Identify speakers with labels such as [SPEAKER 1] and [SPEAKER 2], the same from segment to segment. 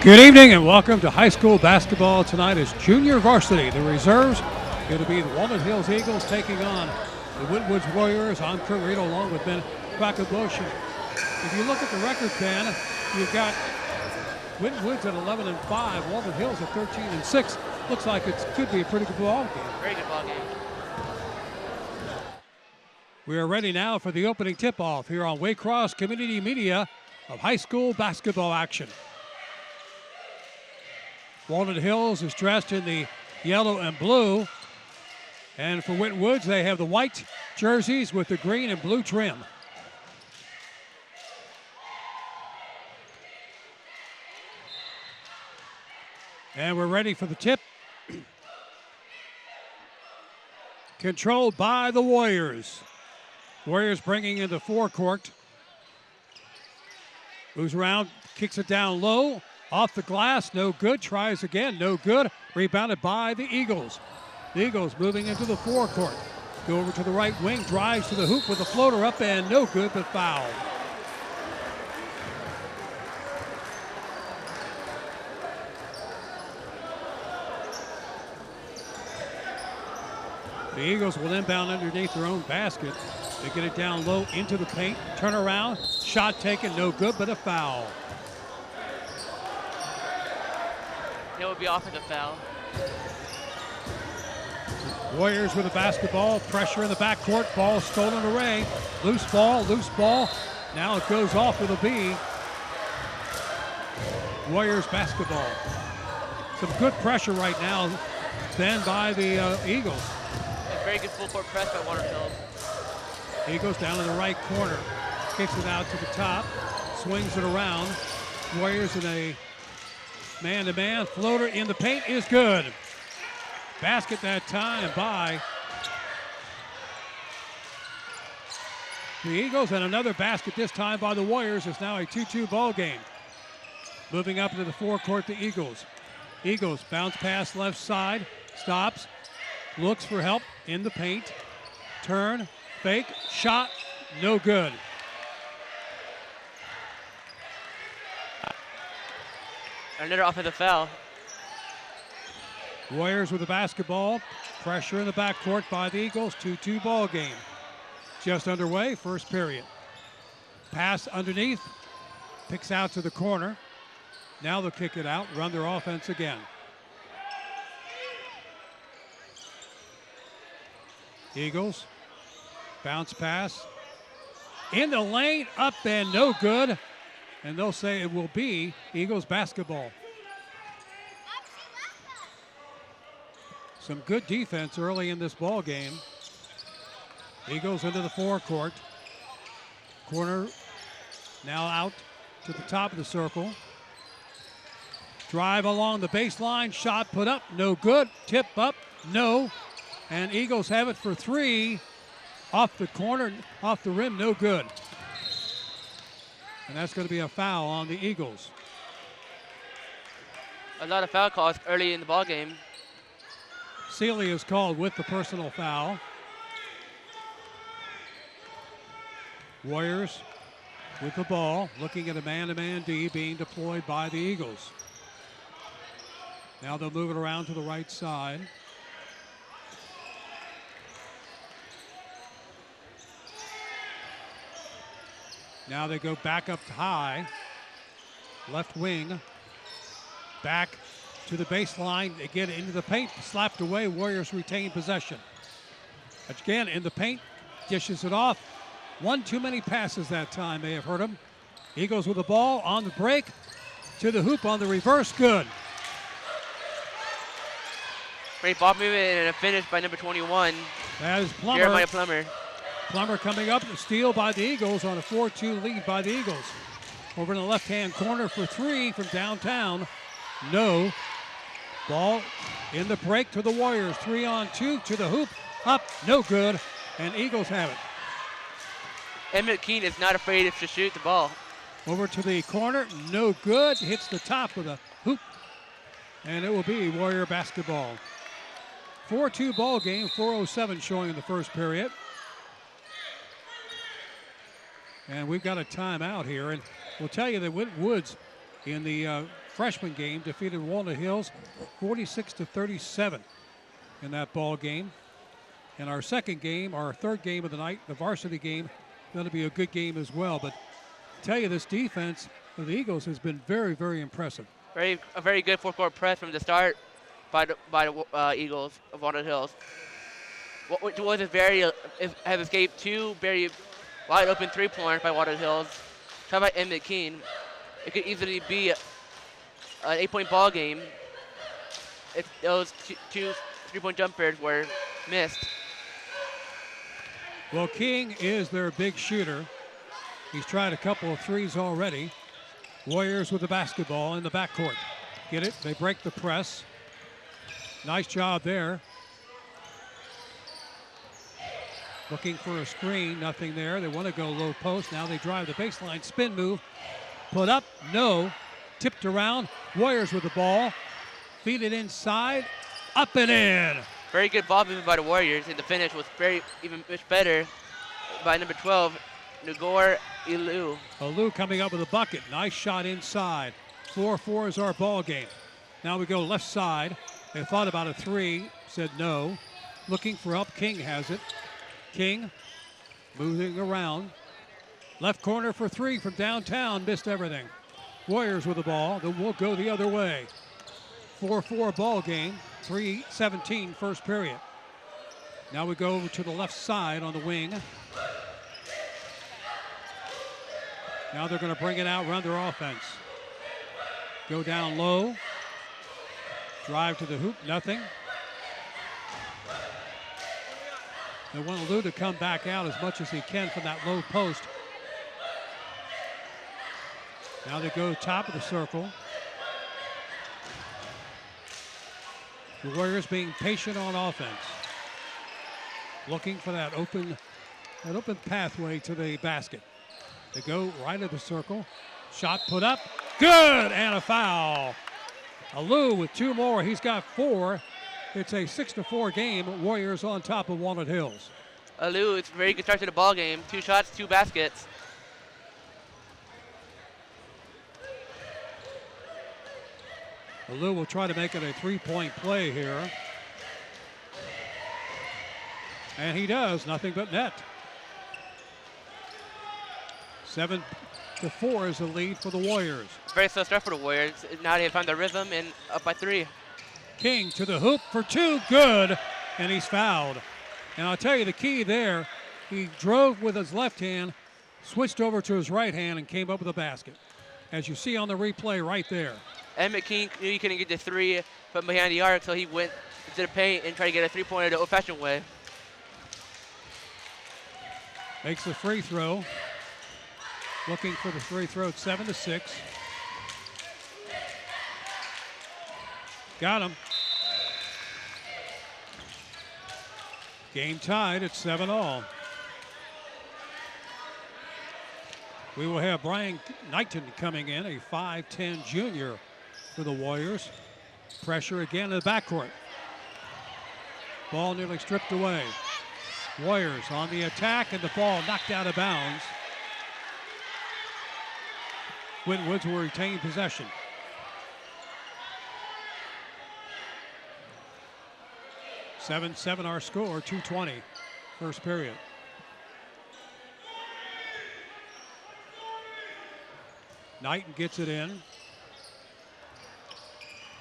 [SPEAKER 1] Good evening and welcome to high school basketball. Tonight is junior varsity. The reserves going to be the Walnut Hills Eagles taking on the Winton Warriors. I'm Kurt Reed along with Ben Quackenbush. If you look at the record, Ben, you've got Winton Woods at 11-5, Walnut Hills at 13-6. Looks like it could be a pretty good ball game.
[SPEAKER 2] Very good ball game.
[SPEAKER 1] We are ready now for the opening tip-off here on Waycross Community Media of high school basketball action. Walnut Hills is dressed in the yellow and blue. And for Winton Woods, they have the white jerseys with the green and blue trim. And we're ready for the tip. Controlled by the Warriors. Warriors bringing in the forecourt. Moves around, kicks it down low. Off the glass, no good. Tries again, no good. Rebounded by the Eagles. The Eagles moving into the forecourt. Go over to the right wing, drives to the hoop with a floater up and no good, but foul. The Eagles will inbound underneath their own basket. They get it down low into the paint. Turn around, shot taken, no good, but a foul.
[SPEAKER 2] It would be offensive foul.
[SPEAKER 1] Warriors with the basketball, pressure in the backcourt, ball stolen away. Loose ball. Now it goes off with a B. Warriors basketball. Some good pressure right now, Ben, by the Eagles.
[SPEAKER 2] A very good full court press by Walnut Hills.
[SPEAKER 1] Eagles down in the right corner. Kicks it out to the top, swings it around. Warriors in a man-to-man floater in the paint is good. Basket that time by the Eagles, and another basket this time by the Warriors. It's now a 2-2 ball game. Moving up into the forecourt, the Eagles. Eagles bounce pass left side, stops, looks for help in the paint. Turn, fake, shot, no good.
[SPEAKER 2] Another offensive foul.
[SPEAKER 1] Warriors with the basketball. Pressure in the backcourt by the Eagles. 2-2 ball game. Just underway, first period. Pass underneath. Picks out to the corner. Now they'll kick it out, run their offense again. Eagles. Bounce pass. In the lane, up and no good. And they'll say it will be Eagles basketball. Some good defense early in this ball game. Eagles into the forecourt. Corner now out to the top of the circle. Drive along the baseline, shot put up, no good. Tip up, no. And Eagles have it for three. Off the corner, off the rim, no good. And that's going to be a foul on the Eagles.
[SPEAKER 2] A lot of foul calls early in the ball game.
[SPEAKER 1] Sealy is called with the personal foul. Warriors with the ball, looking at a man-to-man D being deployed by the Eagles. Now they'll move it around to the right side. Now they go back up high. Left wing. Back to the baseline. They get into the paint. Slapped away. Warriors retain possession. Again in the paint. Dishes it off. One too many passes that time may have hurt him. Eagles with the ball on the break. To the hoop on the reverse. Good.
[SPEAKER 2] Great ball movement and a finish by number 21.
[SPEAKER 1] That is Plummer.
[SPEAKER 2] Jeremiah Plummer.
[SPEAKER 1] Plummer coming up, the steal by the Eagles on a 4-2 lead by the Eagles. Over in the left-hand corner for three from downtown. No. Ball in the break to the Warriors. 3-on-2 to the hoop. Up, no good. And Eagles have it.
[SPEAKER 2] Emmett Keene is not afraid to shoot the ball.
[SPEAKER 1] Over to the corner, no good. Hits the top with a hoop. And it will be Warrior basketball. 4-2 ball game, 4:07 showing in the first period. And we've got a timeout here. And we'll tell you that Winton Woods in the freshman game, defeated Walnut Hills 46-37 in that ball game. And our second game, our third game of the night, the varsity game, going to be a good game as well. But I tell you, this defense of the Eagles has been very, very impressive.
[SPEAKER 2] A very good fourth-quarter press from the start by the Eagles of Walnut Hills. What was has escaped two very wide open three-pointers by Walnut Hills. Tried by Emmett Keene. It could easily be an 8-point ball game if those two three-point jumpers were missed.
[SPEAKER 1] Well, King is their big shooter. He's tried a couple of threes already. Warriors with the basketball in the backcourt. Get it? They break the press. Nice job there. Looking for a screen, nothing there. They want to go low post. Now they drive the baseline, spin move. Put up, no. Tipped around. Warriors with the ball. Feed it inside, up and in.
[SPEAKER 2] Very good ball movement by the Warriors, and the finish was even much better by number 12, Nugor Ilu.
[SPEAKER 1] Ilu coming up with a bucket. Nice shot inside. 4-4 is our ball game. Now we go left side. They thought about a three, said no. Looking for help, King has it. King moving around. Left corner for three from downtown, missed everything. Warriors with the ball, then we'll go the other way. 4-4 ball game, 3:17 first period. Now we go over to the left side on the wing. Now they're going to bring it out, run their offense. Go down low. Drive to the hoop, nothing. They want Lou to come back out as much as he can from that low post. Now they go top of the circle. The Warriors being patient on offense. Looking for that open pathway to the basket. They go right of the circle. Shot put up. Good, and a foul. Alou with two more. He's got four. It's a 6-4 game. Warriors on top of Walnut Hills.
[SPEAKER 2] Alou, it's a very good start to the ball game. 2 shots, 2 baskets.
[SPEAKER 1] Alou will try to make it a three-point play here. And he does, nothing but net. 7-4 is the lead for the Warriors.
[SPEAKER 2] Very slow start for the Warriors. Now they found their rhythm and up by 3.
[SPEAKER 1] King to the hoop for 2, good, and he's fouled. And I'll tell you the key there, he drove with his left hand, switched over to his right hand, and came up with a basket. As you see on the replay right there.
[SPEAKER 2] Emmett King knew he couldn't get the 3 from behind the arc, so he went to the paint and tried to get a 3-pointer the old-fashioned way.
[SPEAKER 1] Makes the free throw. Looking for the free throw at 7-6. Got him. Game tied at 7-all. We will have Brian Knighton coming in, a 5'10 junior for the Warriors. Pressure again in the backcourt. Ball nearly stripped away. Warriors on the attack, and the ball knocked out of bounds. Winton Woods will retain possession. Seven our score, 2:20 first period. Knighton gets it in.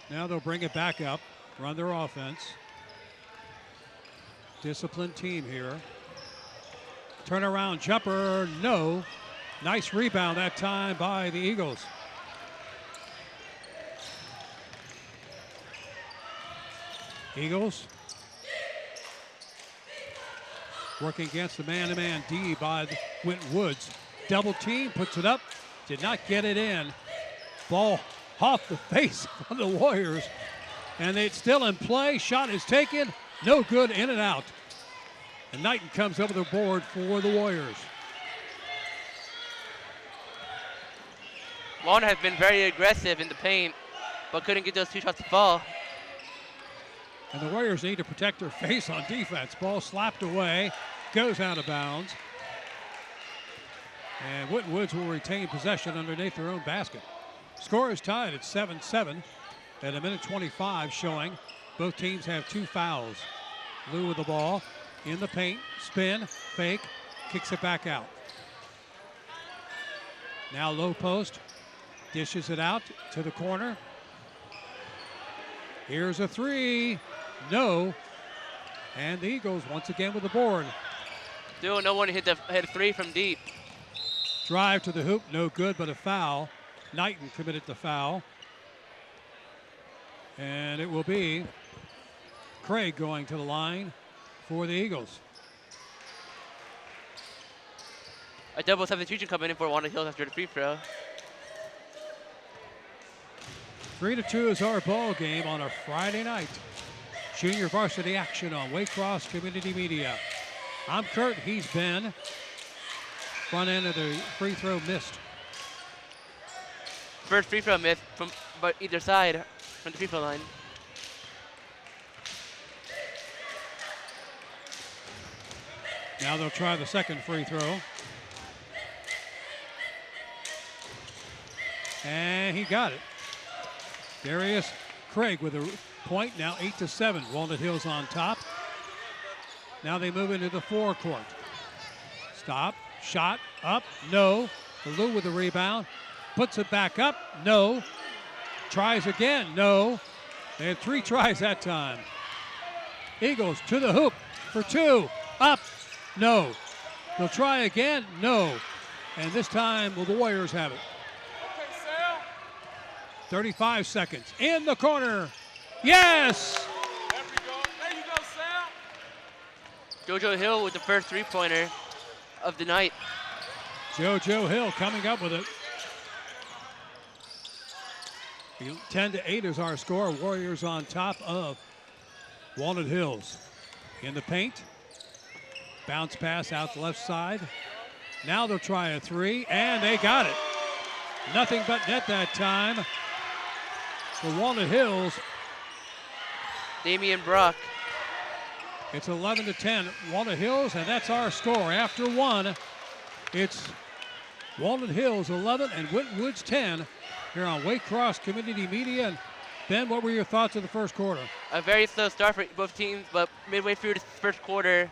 [SPEAKER 1] Now they'll bring it back up, run their offense. Disciplined team here. Turnaround jumper, no. Nice rebound that time by the Eagles. Eagles working against the man-to-man D by Winton Woods. Double team, puts it up, did not get it in. Ball off the face of the Warriors, and it's still in play. Shot is taken, no good, in and out. And Knighton comes over the board for the Warriors.
[SPEAKER 2] Walnut has been very aggressive in the paint, but couldn't get those 2 shots to fall.
[SPEAKER 1] And the Warriors need to protect their face on defense. Ball slapped away, goes out of bounds. And Winton Woods will retain possession underneath their own basket. Score is tied at 7-7 at a minute 25 showing. Both teams have 2 fouls. Lou with the ball in the paint, spin, fake, kicks it back out. Now low post, dishes it out to the corner. Here's a 3, no. And the Eagles once again with the board.
[SPEAKER 2] Still no one hit a 3 from deep.
[SPEAKER 1] Drive to the hoop, no good, but a foul. Knighton committed the foul. And it will be Craig going to the line for the Eagles.
[SPEAKER 2] A double substitution coming in for Walnut Hills after the free throw.
[SPEAKER 1] 3-2 is our ball game on a Friday night. Junior varsity action on Waycross Community Media. I'm Kurt, he's Ben. Front end of the free throw missed.
[SPEAKER 2] First free throw miss from either side from the free throw line.
[SPEAKER 1] Now they'll try the second free throw. And he got it. Darius Craig with a point, now 8-7. Walnut Hills on top. Now they move into the forecourt. Stop, shot, up, no. Lou with the rebound, puts it back up, no. Tries again, no. They had 3 tries that time. Eagles to the hoop for 2, up, no. They'll try again, no. And this time will the Warriors have it. 35 seconds. In the corner. Yes!
[SPEAKER 3] There you go, Sam.
[SPEAKER 2] JoJo Hill with the first three-pointer of the night.
[SPEAKER 1] JoJo Hill coming up with it. 10-8 is our score. Warriors on top of Walnut Hills. In the paint. Bounce pass out the left side. Now they'll try a 3, and they got it. Nothing but net that time. For Walnut Hills,
[SPEAKER 2] Damian Brock.
[SPEAKER 1] it's 11-10. Walnut Hills, and that's our score. After 1, it's Walnut Hills 11 and Winton Woods 10 here on Waycross Community Media. And Ben, what were your thoughts of the first quarter?
[SPEAKER 2] A very slow start for both teams, but midway through the first quarter,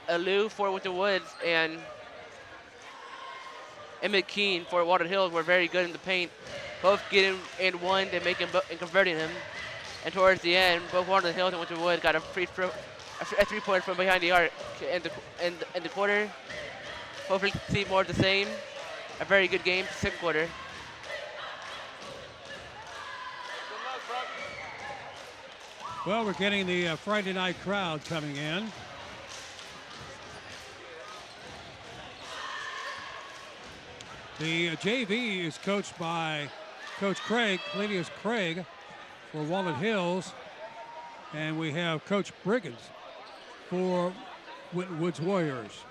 [SPEAKER 2] Lou for Winton Woods and Emmett Keene for Walnut Hills were very good in the paint. Both getting in one and and converting him. And towards the end, both Walnut Hills and Winton Woods got a three-pointer from behind the arc in the quarter. Hopefully see more of the same. A very good game, second quarter.
[SPEAKER 1] Well, we're getting the Friday night crowd coming in. The JV is coached by Coach Craig, Clenius Craig, for Walnut Hills. And we have Coach Briggins for Winton Woods Warriors.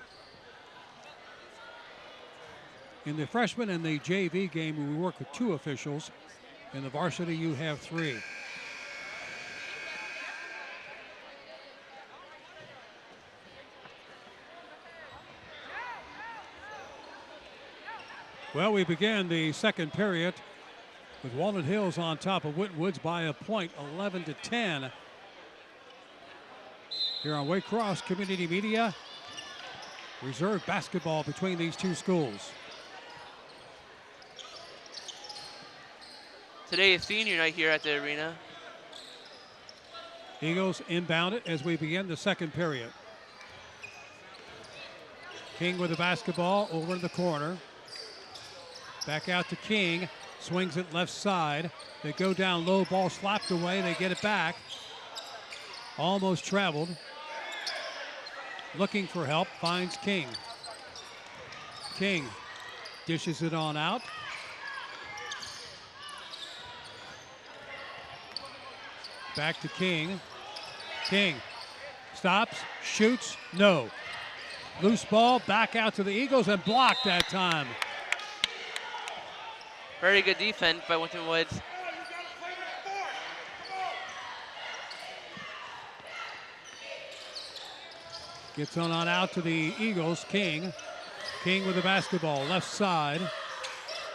[SPEAKER 1] In the freshman and the JV game, we work with 2 officials. In the varsity, you have 3. Well, we began the second period with Walnut Hills on top of Winton Woods by a point, 11-10. Here on Waycross Community Media, reserve basketball between these 2 schools.
[SPEAKER 2] Today is senior night here at the arena.
[SPEAKER 1] Eagles inbound it as we begin the second period. King with the basketball over in the corner. Back out to King, swings it left side. They go down low, ball slapped away, they get it back. Almost traveled. Looking for help, finds King. King dishes it on out. Back to King. King stops, shoots, no. Loose ball, back out to the Eagles and blocked that time.
[SPEAKER 2] Very good defense by Winton Woods.
[SPEAKER 1] Gets on out to the Eagles. King with the basketball, left side.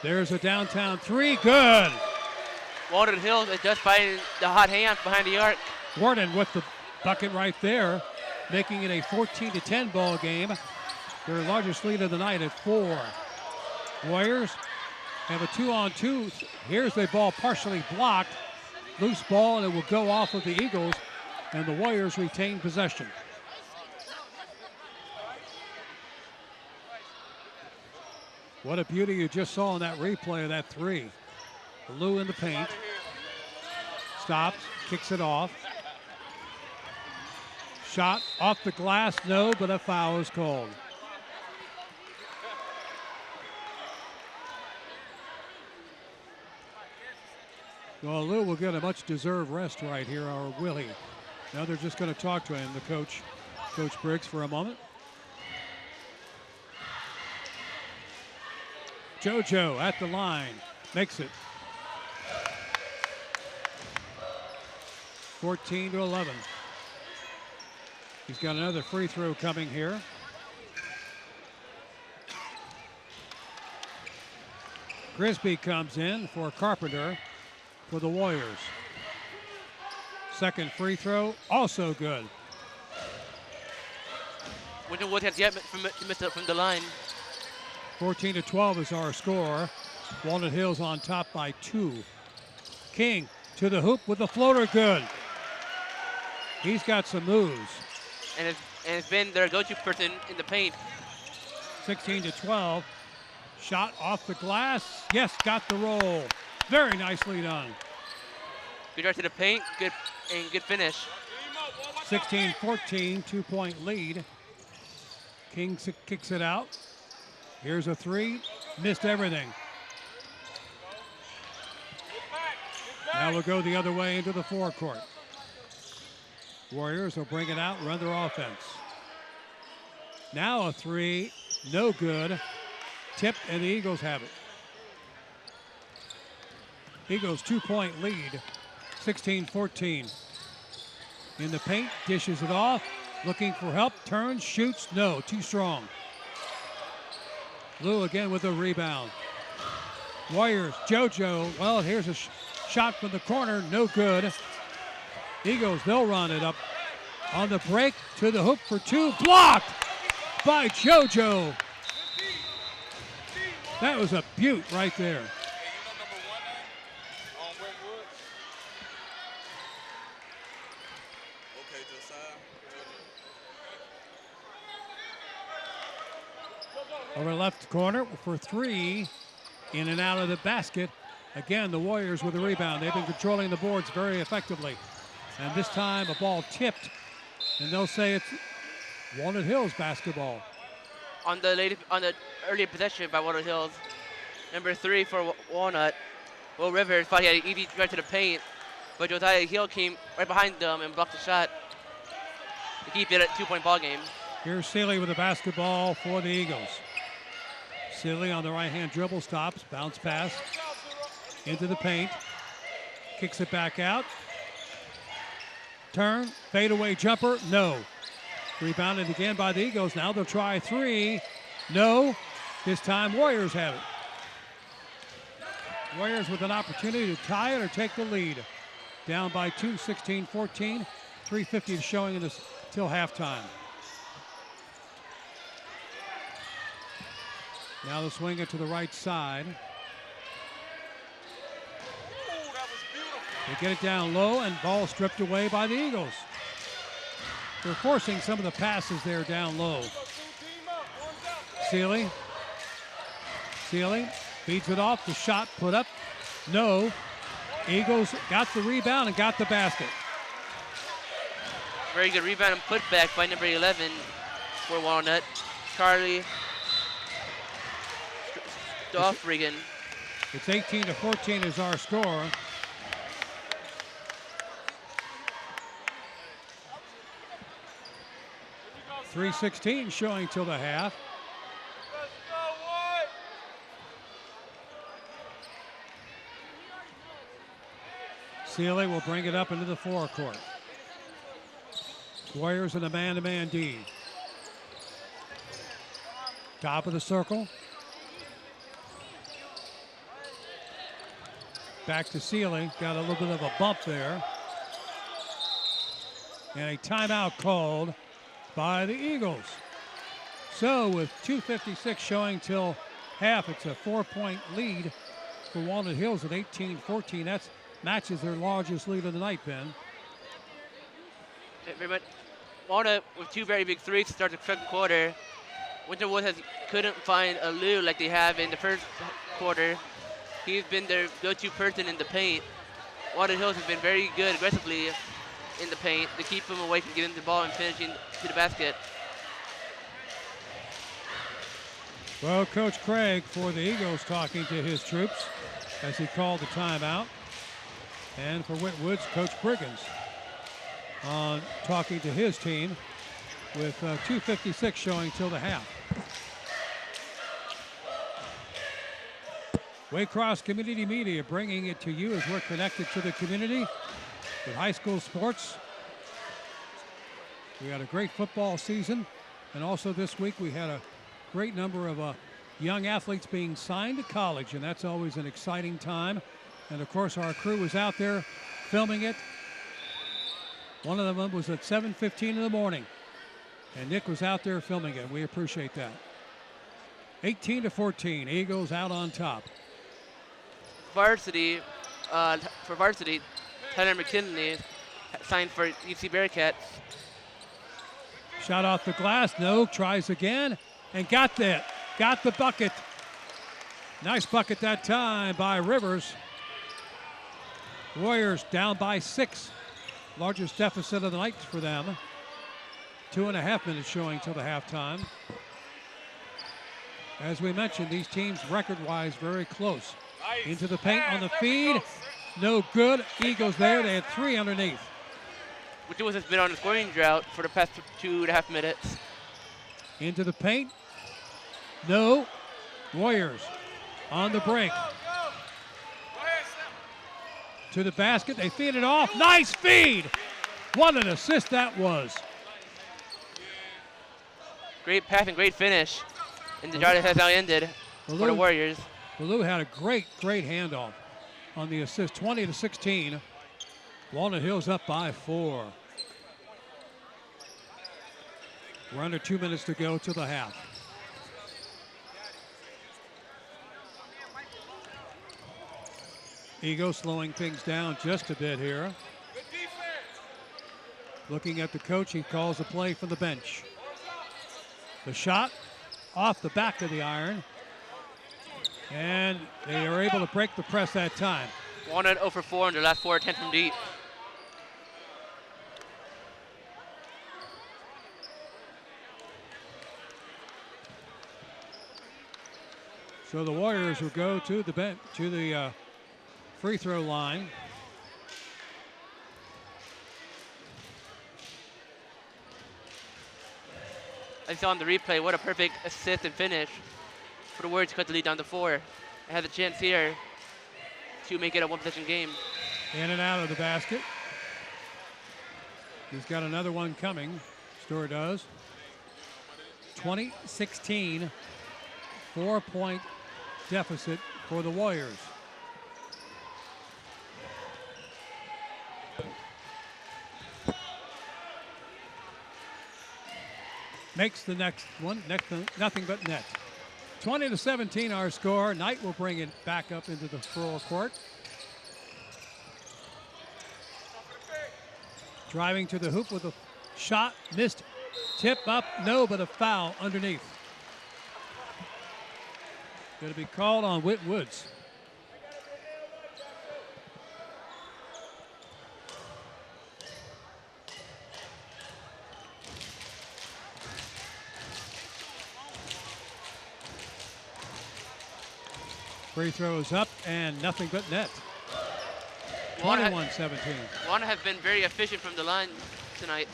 [SPEAKER 1] There's a downtown three, good.
[SPEAKER 2] Walnut Hills is just finding the hot hand behind the arc.
[SPEAKER 1] Warden with the bucket right there, making it a 14-10 ball game. Their largest lead of the night at 4. Warriors have a 2-on-2. Here's the ball partially blocked. Loose ball, and it will go off of the Eagles, and the Warriors retain possession. What a beauty you just saw in that replay of that three. Lou in the paint. Stops, kicks it off. Shot off the glass, no, but a foul is called. Well, Lou will get a much-deserved rest right here, or will he? Now they're just going to talk to him, the coach, Coach Briggs, for a moment. JoJo at the line, makes it. 14-11. He's got another free throw coming here. Grisby comes in for Carpenter for the Warriors. Second free throw, also good.
[SPEAKER 2] Winton Woods has yet missed it from the line.
[SPEAKER 1] 14-12 is our score. Walnut Hills on top by 2. King to the hoop with the floater, good. He's got some moves.
[SPEAKER 2] And it's been their go-to person in the paint.
[SPEAKER 1] 16-12. Shot off the glass. Yes, got the roll. Very nicely done.
[SPEAKER 2] Good drive to the paint, good finish.
[SPEAKER 1] 16-14, 2-point lead. King kicks it out. Here's a three. Missed everything. Now we'll go the other way into the forecourt. Warriors will bring it out, run their offense. Now a three, no good. Tipped, and the Eagles have it. Eagles 2-point lead, 16-14. In the paint, dishes it off, looking for help, turns, shoots, no, too strong. Lou again with a rebound. Warriors, JoJo, well, here's a shot from the corner, no good. Eagles, they'll run it up on the break to the hoop for 2, blocked by JoJo. That was a beaut right there. Over left corner for 3, in and out of the basket. Again, the Warriors with the rebound. They've been controlling the boards very effectively. And this time a ball tipped, and they'll say it's Walnut Hills basketball.
[SPEAKER 2] On the early possession by Walnut Hills, number 3 for Walnut, Will Rivers thought he had an easy drive to the paint, but Josiah Hill came right behind them and blocked the shot to keep it at 2-point ball game.
[SPEAKER 1] Here's Sealy with the basketball for the Eagles. Sealy on the right-hand dribble, stops, bounce pass into the paint, kicks it back out. Turn, fadeaway jumper, no. Rebounded again by the Eagles. Now they'll try 3, no. This time Warriors have it. Warriors with an opportunity to tie it or take the lead. Down by 2, 16-14. 3:50 showing in this till halftime. Now they'll swing it to the right side. They get it down low, and ball stripped away by the Eagles. They're forcing some of the passes there down low. Sealy feeds it off. The shot put up. No. Eagles got the rebound and got the basket.
[SPEAKER 2] Very good rebound and putback by number 11 for Walnut. Charlie Stoffrigan.
[SPEAKER 1] It's 18-14 is our score. .316 showing till the half. Sealy will bring it up into the forecourt. Warriors in a man-to-man D. Top of the circle. Back to Sealy. Got a little bit of a bump there. And a timeout called by the Eagles. So with 2:56 showing till half, it's a 4-point lead for Walnut Hills at 18-14. That matches their largest lead of the night, Ben.
[SPEAKER 2] Very much. Walnut with two very big threes to start the second quarter. Winton couldn't find a Lou like they have in the first quarter. He's been their go-to person in the paint. Walnut Hills has been very good aggressively in the paint to keep him away from getting the ball and finishing to the basket.
[SPEAKER 1] Well, Coach Craig for the Eagles talking to his troops as he called the timeout. And for Whitwoods, Coach Briggins talking to his team with 2:56 showing till the half. Waycross Community Media bringing it to you as we're connected to the community with high school sports. We had a great football season, and also this week we had a great number of young athletes being signed to college, and that's always an exciting time. And of course our crew was out there filming it. One of them was at 7:15 in the morning, and Nick was out there filming it. We appreciate that. 18-14, Eagles out on top.
[SPEAKER 2] Varsity, Tyler McKinley signed for UC Bearcats.
[SPEAKER 1] Shot off the glass, no, tries again, and got that. Got the bucket. Nice bucket that time by Rivers. Warriors down by 6. Largest deficit of the night for them. 2.5 minutes showing till the halftime. As we mentioned, these teams record-wise very close. Into the paint on the feed. No good. Eagles there. They had 3 underneath.
[SPEAKER 2] Which has been on a scoring drought for the past 2.5 minutes.
[SPEAKER 1] Into the paint. No. Warriors on the break. To the basket. They feed it off. Nice feed. What an assist that was.
[SPEAKER 2] Great pass and great finish. And the drought has now ended for the Warriors.
[SPEAKER 1] Lou had a great handoff on the assist. 20-16. Walnut Hills up by 4. We're under 2 minutes to go to the half. Eagles slowing things down just a bit here. Looking at the coach, he calls a play from the bench. The shot off the back of the iron. And they are able to break the press that time.
[SPEAKER 2] Walnut 0 for 4 in their last 4 attempts from deep.
[SPEAKER 1] So the Warriors will go to the free throw line.
[SPEAKER 2] I saw on the replay what a perfect assist and finish for the Warriors to cut the lead down to 4. They had the chance here to make it a one-possession game.
[SPEAKER 1] In and out of the basket. He's got another one coming. Stewart does. 20-16, 4-point deficit for the Warriors. Makes the next one, nothing but net. 20-17 our score. Knight will bring it back up into the full court. Driving to the hoop with a shot, missed, tip up, no, but a foul underneath. Going to be called on Whitwoods. Free throws up and nothing but net. 21-17.
[SPEAKER 2] Walnut has been very efficient from the line tonight.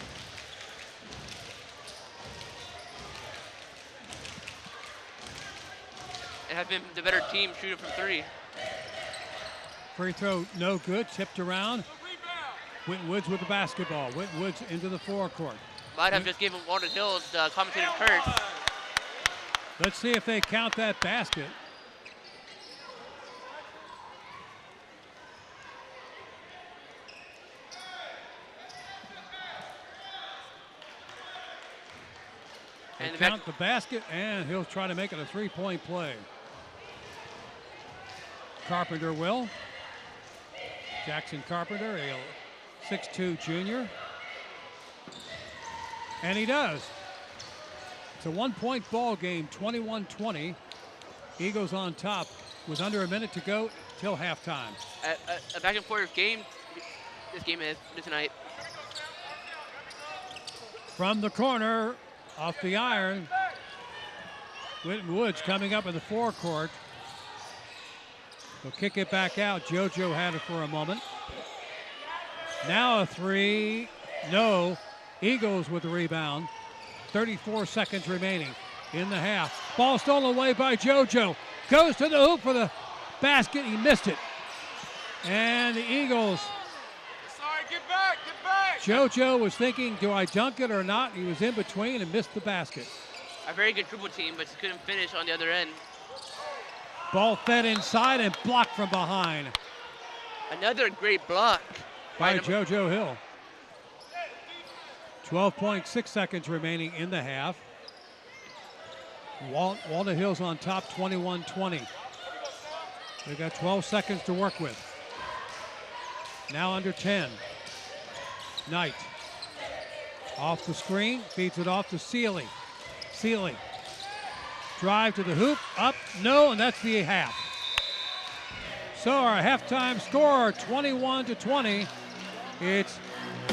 [SPEAKER 2] It has been the better team shooting from 3.
[SPEAKER 1] Free throw no good, tipped around. Winton Woods with the basketball. Winton Woods into the forecourt.
[SPEAKER 2] Might have just given Walnut Hills the commentator's curse.
[SPEAKER 1] Let's see if they count that basket. They
[SPEAKER 2] And
[SPEAKER 1] count the basket, and he'll try to make it a three-point play. Carpenter will. Jackson Carpenter, a 6'2" junior. And he does. It's a one-point ball game, 21-20. Eagles on top with under a minute to go till halftime.
[SPEAKER 2] A back and forth game. This game is tonight.
[SPEAKER 1] From the corner, off the iron, Winton Woods coming up in the forecourt. He'll kick it back out. JoJo had it for a moment. Now a three. No. Eagles with the rebound. 34 seconds remaining in the half. Ball stolen away by JoJo. Goes to the hoop for the basket. He missed it. And the Eagles.
[SPEAKER 3] Sorry, get back, get back.
[SPEAKER 1] JoJo was thinking, do I dunk it or not? He was in between and missed the basket.
[SPEAKER 2] A very good dribble team, but just couldn't finish on the other end.
[SPEAKER 1] Ball fed inside and blocked from behind
[SPEAKER 2] Another great block
[SPEAKER 1] by JoJo Hill. 12.6 seconds remaining in the half. Walnut Hill's on top, 21-20. They've got 12 seconds to work with. Now under 10. Knight. Off the screen, feeds it off to Sealy. Sealy. Drive to the hoop, up, no, and that's the half. So our halftime score, 21-20. It's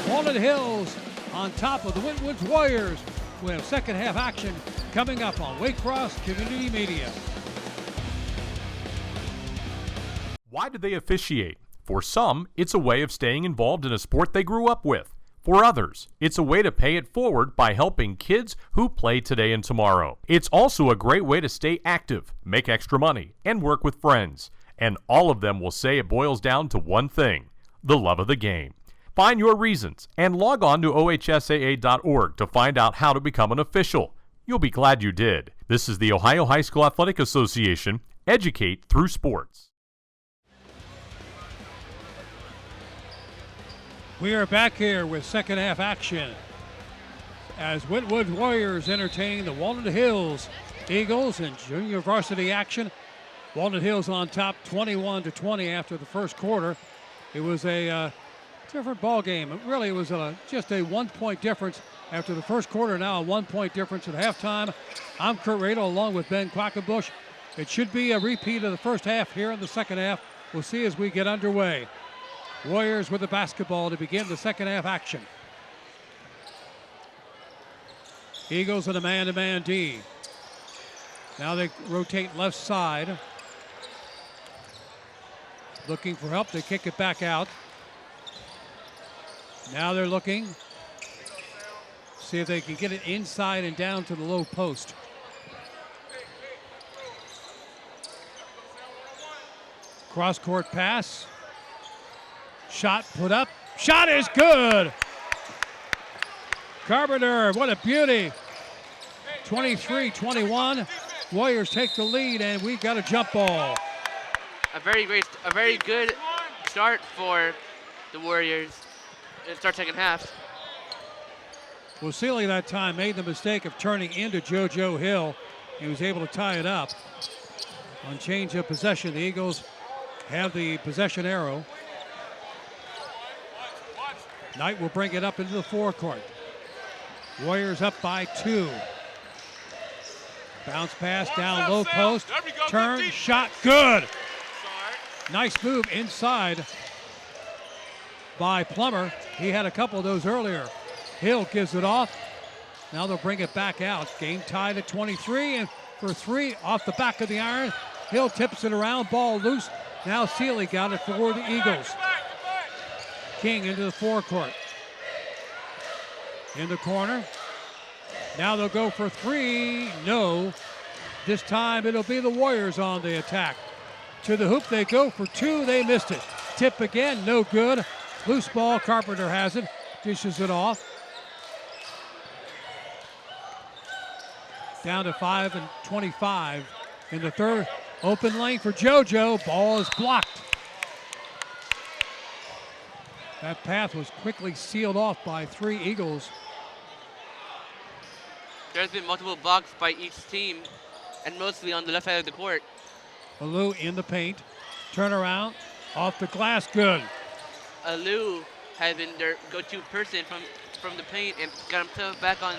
[SPEAKER 1] Walnut Hills on top of the Winton Woods Warriors. We have second half action coming up on Wake Forest Community Media.
[SPEAKER 4] Why do they officiate? For some, it's a way of staying involved in a sport they grew up with. For others, it's a way to pay it forward by helping kids who play today and tomorrow. It's also a great way to stay active, make extra money, and work with friends. And all of them will say it boils down to one thing: the love of the game. Find your reasons and log on to ohsaa.org to find out how to become an official. You'll be glad you did. This is the Ohio High School Athletic Association. Educate through sports.
[SPEAKER 1] We are back here with second half action as Winton Woods Warriors entertain the Walnut Hills Eagles in junior varsity action. Walnut Hills on top, 21-20 after the first quarter. It was a different ball game. It was just a 1-point difference after the first quarter. Now a 1-point difference at halftime. I'm Kurt Radel along with Ben Quackenbush. It should be a repeat of the first half here in the second half. We'll see as we get underway. Warriors with the basketball to begin the second half action. Eagles in a man-to-man D. Now they rotate left side. Looking for help. They kick it back out. Now they're looking. See if they can get it inside and down to the low post. Cross-court pass. Shot put up. Shot is good. Carpenter, what a beauty. 23-21. Warriors take the lead, and we've got a jump ball.
[SPEAKER 2] A very good start for the Warriors. It starts second half.
[SPEAKER 1] Well, Sealy that time made the mistake of turning into JoJo Hill. He was able to tie it up. On change of possession, the Eagles have the possession arrow. Knight will bring it up into the forecourt. Warriors up by 2. Bounce pass down low post. Turn, shot, good. Nice move inside by Plummer. He had a couple of those earlier. Hill gives it off. Now they'll bring it back out. Game tied at 23, and for 3 off the back of the iron. Hill tips it around, ball loose. Now Sealy got it for the Eagles. King into the forecourt. In the corner. Now they'll go for 3. No. This time it'll be the Warriors on the attack. To the hoop they go for 2. They missed it. Tip again, no good. Loose ball, Carpenter has it. Dishes it off. Down to 5-25 in the third. Open lane for JoJo. Ball is blocked. That path was quickly sealed off by 3 Eagles.
[SPEAKER 2] There's been multiple blocks by each team, and mostly on the left side of the court.
[SPEAKER 1] Alou in the paint. Turnaround. Off the glass. Good.
[SPEAKER 2] Alou has been their go-to person from the paint and got himself back on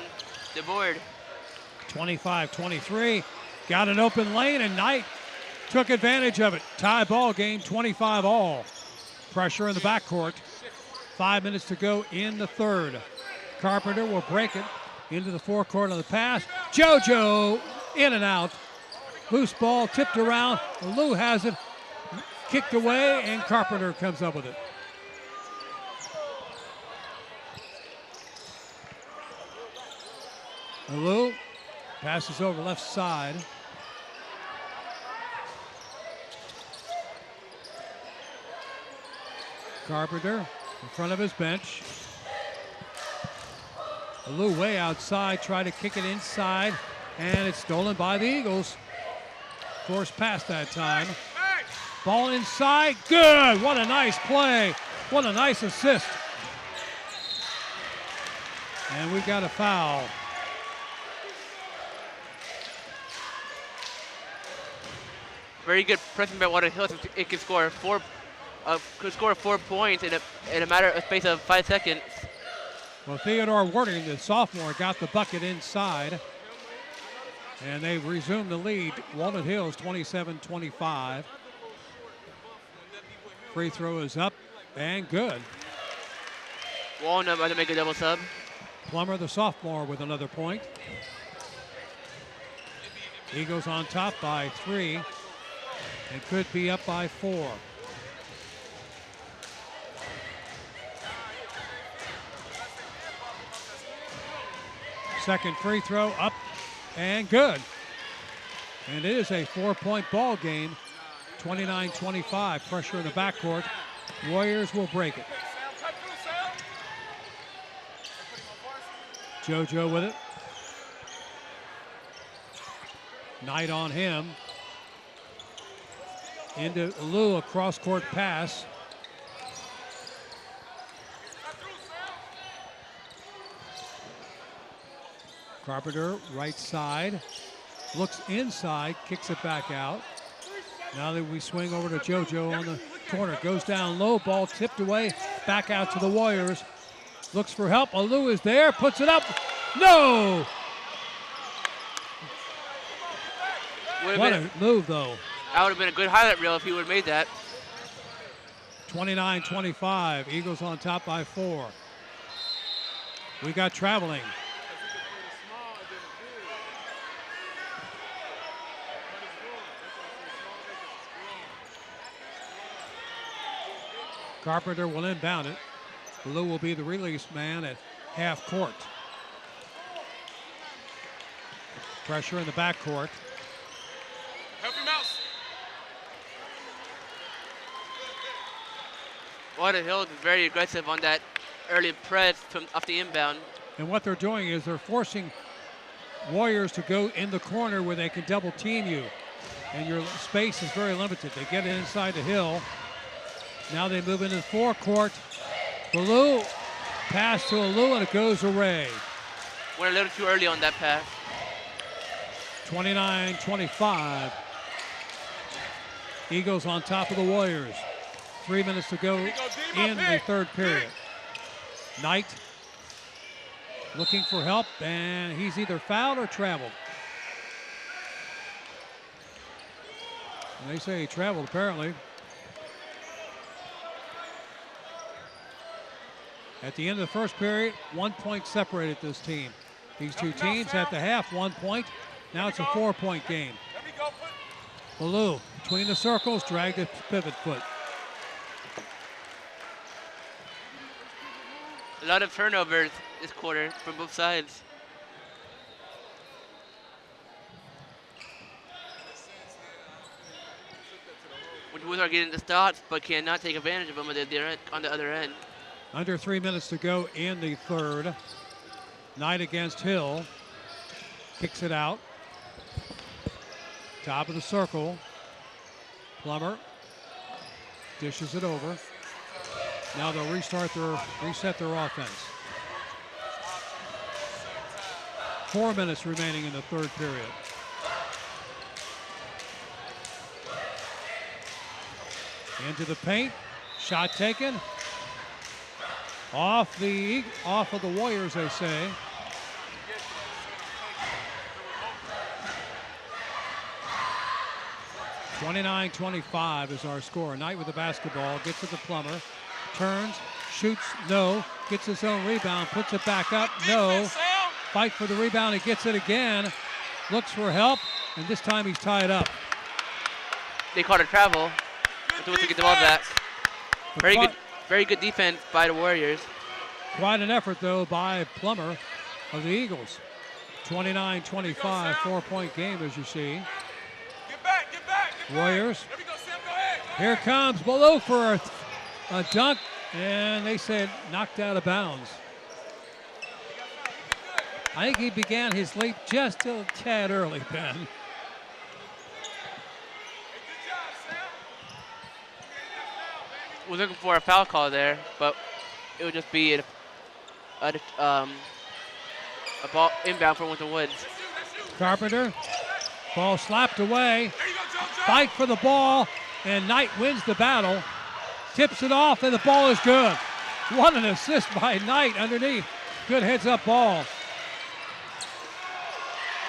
[SPEAKER 2] the board.
[SPEAKER 1] 25-23. Got an open lane, and Knight took advantage of it. Tie ball game, 25 all. Pressure in the backcourt. 5 minutes to go in the third. Carpenter will break it into the forecourt on the pass. JoJo in and out. Loose ball tipped around. Alou has it. Kicked away, and Carpenter comes up with it. Alou passes over left side. Carpenter in front of his bench. Alou way outside, try to kick it inside, and it's stolen by the Eagles. Forced pass that time. Ball inside, good! What a nice play. What a nice assist. And we've got a foul.
[SPEAKER 2] Very good pressing by Walnut Hills. It could score 4 points in a matter of space of 5 seconds.
[SPEAKER 1] Well, Theodore Warding, the sophomore, got the bucket inside. And they resume the lead. Walnut Hills 27-25. Free throw is up and good.
[SPEAKER 2] Walnut about to make a double sub.
[SPEAKER 1] Plummer, the sophomore, with another point. Eagles on top by 3 and could be up by 4. Second free throw up and good. And it is a 4-point ball game. 29-25. Pressure in the backcourt. Warriors will break it. JoJo with it. Knight on him. Into Alou, a cross-court pass. Carpenter, right side. Looks inside, kicks it back out. Now that we swing over to JoJo on the corner. Goes down low, ball tipped away, back out to the Warriors. Looks for help, Alou is there, puts it up. No! What a move, though.
[SPEAKER 2] That would have been a good highlight reel if he would have made that.
[SPEAKER 1] 29-25, Eagles on top by 4. We got traveling. Carpenter will inbound it. Alou will be the release man at half court. Pressure in the backcourt.
[SPEAKER 3] Help him out.
[SPEAKER 2] Walnut Hills is very aggressive on that early press from off the inbound.
[SPEAKER 1] And what they're doing is they're forcing Warriors to go in the corner where they can double team you. And your space is very limited. They get it inside the hill. Now they move into the forecourt. Alou, pass to Alou, and it goes away.
[SPEAKER 2] Went a little too early on that pass.
[SPEAKER 1] 29-25. Eagles on top of the Warriors. 3 minutes to go in the third period. Knight looking for help, and he's either fouled or traveled. And they say he traveled, apparently. At the end of the first period, 1 point separated this team. These two teams at the half, 1 point. Now it's a 4-point game. Alou between the circles, dragged his pivot foot.
[SPEAKER 2] A lot of turnovers this quarter from both sides. Which are getting the stops, but cannot take advantage of them on the other end.
[SPEAKER 1] Under 3 minutes to go in the third. Knight against Hill. Kicks it out. Top of the circle. Plummer dishes it over. Now they'll reset their offense. 4 minutes remaining in the third period. Into the paint, shot taken. Off of the Warriors, they say. (29-25) is our score. Knight with the basketball, gets it to Plummer, turns, shoots, no, gets his own rebound, puts it back up, no. Fight for the rebound, he gets it again, looks for help, and this time he's tied up.
[SPEAKER 2] They called a travel. To get the ball back. Very good defense by the Warriors.
[SPEAKER 1] Quite an effort, though, by Plummer of the Eagles. 29-25, 4-point game, as you see.
[SPEAKER 3] Get back.
[SPEAKER 1] Warriors.
[SPEAKER 3] There we go, Sam, go ahead.
[SPEAKER 1] Here comes below for a dunk, and they said knocked out of bounds. I think he began his leap just a tad early, Ben.
[SPEAKER 2] Was looking for a foul call there, but it would just be a ball inbound for Winton Woods.
[SPEAKER 1] Carpenter, ball slapped away. Fight for the ball, and Knight wins the battle. Tips it off, and the ball is good. What an assist by Knight underneath. Good heads-up ball.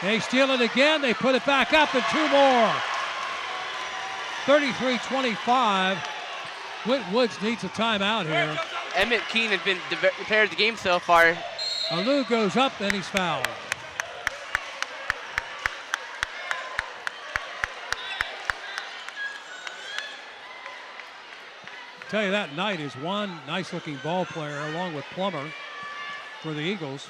[SPEAKER 1] They steal it again. They put it back up, and two more. 33-25. Winton Woods needs a timeout here.
[SPEAKER 2] Emmett Keene has been prepared the game so far.
[SPEAKER 1] Alou goes up, and he's fouled. Tell you that Knight is one nice-looking ball player, along with Plummer for the Eagles.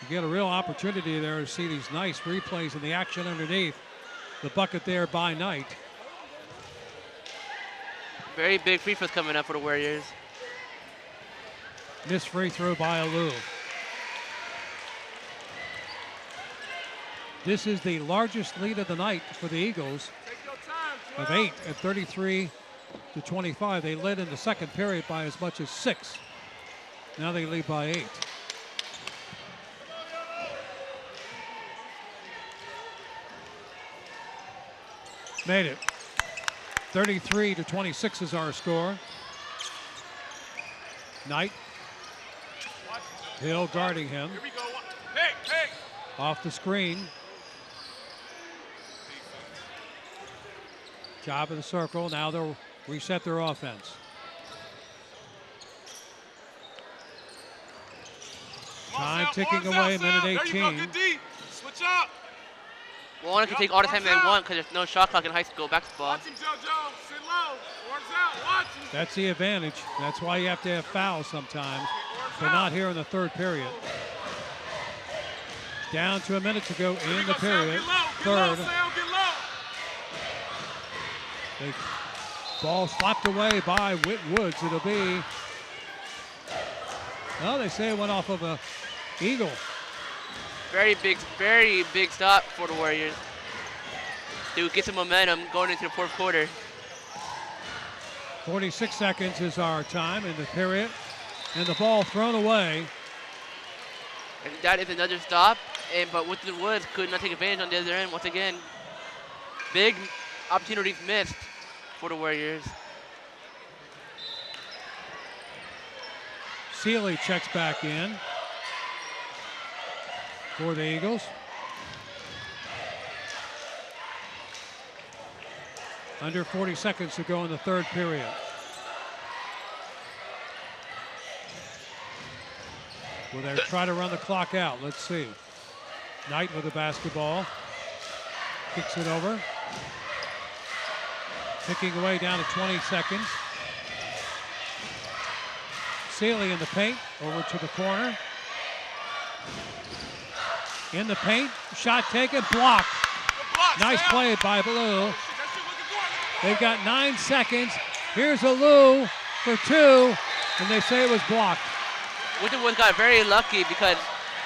[SPEAKER 1] You get a real opportunity there to see these nice replays of the action underneath the bucket there by Knight.
[SPEAKER 2] Very big free throws coming up for the Warriors.
[SPEAKER 1] Missed free throw by Alou. This is the largest lead of the night for the Eagles of 8 at 33-25. They led in the second period by as much as 6. Now they lead by 8. Made it. 33-26 is our score. Knight. Hill guarding him.
[SPEAKER 3] Here we go. Hey.
[SPEAKER 1] Off the screen. Top of the circle. Now they'll reset their offense. Time ticking away, minute 18.
[SPEAKER 3] There you go, good D. Switch up.
[SPEAKER 2] Walnut can take all the time they want because there's no shot clock in high school basketball.
[SPEAKER 3] Watch him, JoJo. Sit low. Works out. Watch him.
[SPEAKER 1] That's the advantage. That's why you have to have fouls sometimes, but not here in the third period. Down to a minute to go in the period. Third. The ball slapped away by Winton Woods. It'll be, well, they say it went off of a Eagle.
[SPEAKER 2] Very big stop for the Warriors to get some momentum going into the fourth quarter.
[SPEAKER 1] 46 seconds is our time in the period, and the ball thrown away.
[SPEAKER 2] And that is another stop, but Winton Woods could not take advantage on the other end. Once again, big opportunities missed for the Warriors.
[SPEAKER 1] Sealy checks back in for the Eagles. Under 40 seconds to go in the third period. Will they try to run the clock out? Let's see. Knight with the basketball. Kicks it over. Ticking away down to 20 seconds. Sealy in the paint, over to the corner. In the paint, shot taken, blocked. Nice play by Blue. They've got 9 seconds. Here's Alou for 2, and they say it was blocked.
[SPEAKER 2] Winton Woods got very lucky because